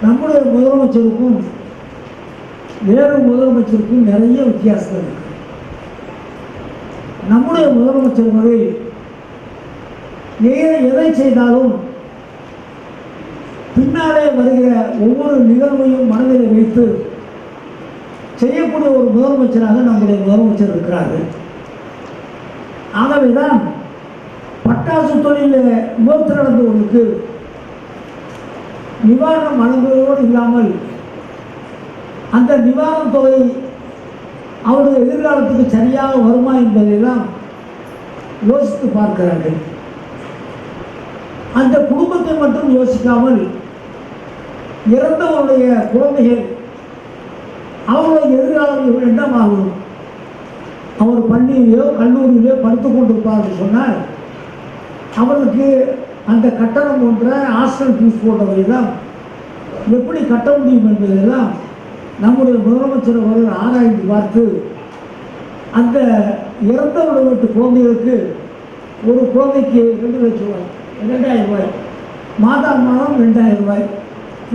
நம்முடைய முதலமைச்சருக்கும் வேறு முதலமைச்சருக்கும் நிறைய வித்தியாசம் இருக்கு. நம்முடைய முதலமைச்சர் முறை எதை செய்தாலும் பின்னாலே வருகிற ஒவ்வொரு நிகழ்வையும் மனதில் வைத்து செய்யக்கூடிய ஒரு முதலமைச்சராக நம்முடைய முதலமைச்சர் இருக்கிறார்கள். ஆகவேதான் பட்டாசு தொழிலில் விபத்து நடந்தவர்களுக்கு நிவாரணம் வழங்குவதோடு இல்லாமல் அந்த நிவாரணத் தொகை அவருடைய எதிர்காலத்துக்கு சரியாக வருமா என்பதையெல்லாம் யோசித்து பார்க்கிறார்கள். அந்த குடும்பத்தை மட்டும் யோசிக்காமல் இறந்தவருடைய குழந்தைகள் அவருடைய எதிர்காலம் என்னமாகும்? அவர் பள்ளியிலோ கல்லூரியிலோ படித்துக் கொண்டிருப்பார்கள் சொன்னால் அவருக்கு அந்த கட்டணம் போன்ற ஹாஸ்டல் ஃபீஸ் போன்றவையெல்லாம் எப்படி கட்ட முடியும் என்பதெல்லாம் நம்முடைய முதலமைச்சர் அவர்கள் ஆராய்ந்து பார்த்து அந்த இறந்தவருடைய வீட்டு குழந்தைகளுக்கு ஒரு குழந்தைக்கு 2 லட்சம் ரூபாய், 2000 ரூபாய், மாதம் 2000 ரூபாய்,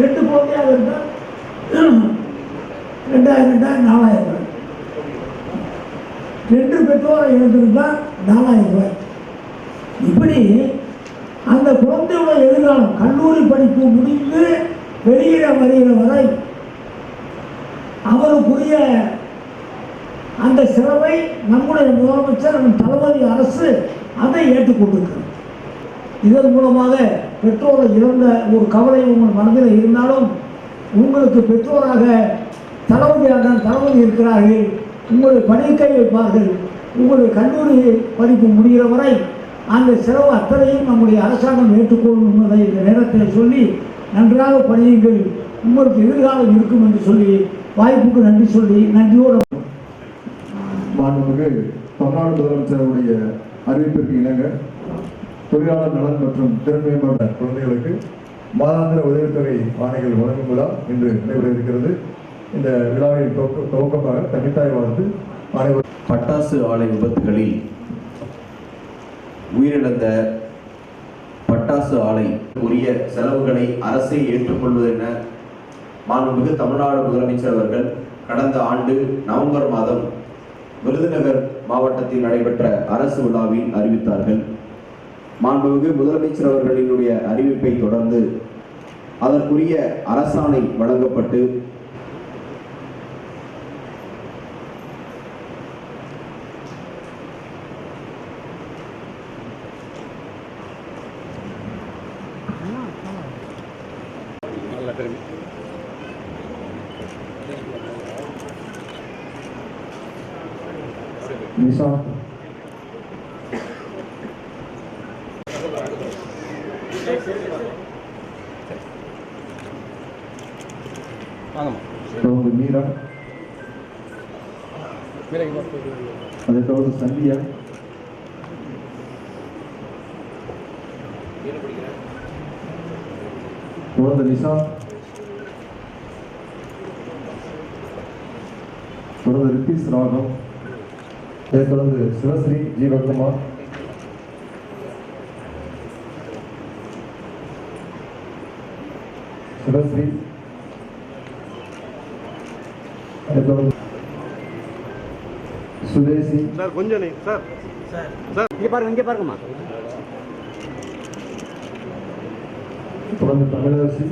2 குழந்தையாக இருந்தால் 2000 4000 ரூபாய், 2 பெற்றோரை இழந்திருந்தால் 4000 ரூபாய். இப்படி அந்த குழந்தையோட எதிர்காலம் கல்லூரி படிப்பு முடிந்து வெளியிட வருகிற வரை அவருக்குரிய அந்த செலவை நம்முடைய முதலமைச்சர் தளபதி அரசு அதை ஏற்றுக்கொண்டிருக்கிறது. இதன் மூலமாக பெற்றோரை இழந்த ஒரு கவலை உங்கள் மனதில் இருந்தாலும் உங்களுக்கு பெற்றோராக தளபதி இருக்கிறார்கள், உங்களை படிக்கை வைப்பார்கள், உங்களுடைய கல்லூரி படிப்பு முடிகிற வரை அந்த செலவு அத்தனையும் நம்முடைய அரசாங்கம் ஏற்றுக்கொள்ளும் என்பதை இந்த நேரத்தில் சொல்லி நன்றாக படியுங்கள், உங்களுக்கு எதிர்காலம் இருக்கும் என்று சொல்லி வாய்ப்புக்கு நன்றி சொல்லி நன்றியோடு மாண்புமிகு தமிழ்நாடு முதலமைச்சருடைய அறிவிப்பிற்கு இணங்க தொழிலாளர் நலன் மற்றும் திறன் மேம்பாட்ட குழந்தைகளுக்கு மாதாந்திர உதவித்தொகை ஆணைகள் வழங்கும் விழா இன்று நடைபெற இருக்கிறது. இந்த விழாவின் துவக்கமாக தமிழ்தாய் வாழ்த்து அனைவரும். பட்டாசு ஆலை விபத்துகளில் உயிரிழந்த பட்டாசு ஆலை உரிய செலவுகளை அரசை ஏற்றுக்கொள்வது என மாண்புமிகு தமிழ்நாடு முதலமைச்சர் அவர்கள் கடந்த ஆண்டு நவம்பர் மாதம் விருதுநகர் மாவட்டத்தில் நடைபெற்ற அரசு விழாவில் அறிவித்தார்கள். மாண்புமிகு முதலமைச்சர் அவர்களினுடைய அறிவிப்பை தொடர்ந்து அதற்குரிய அரசாணை வழங்கப்பட்டு மீரா, அதை தொடர்ந்து சந்தியா, தொடர்ந்து நிஷா, தொடர்ந்து ரித்தீஷ் ராகம், அதை தொடர்ந்து சிவஸ்ரீ ஜீவகுமார், சிவஸ்ரீ, அதை தொடர்ந்து சுதேசி சார், கொஞ்சம் சார் சார் இங்கே பாருங்கம்மா. தொடர்ந்து தமிழரசி,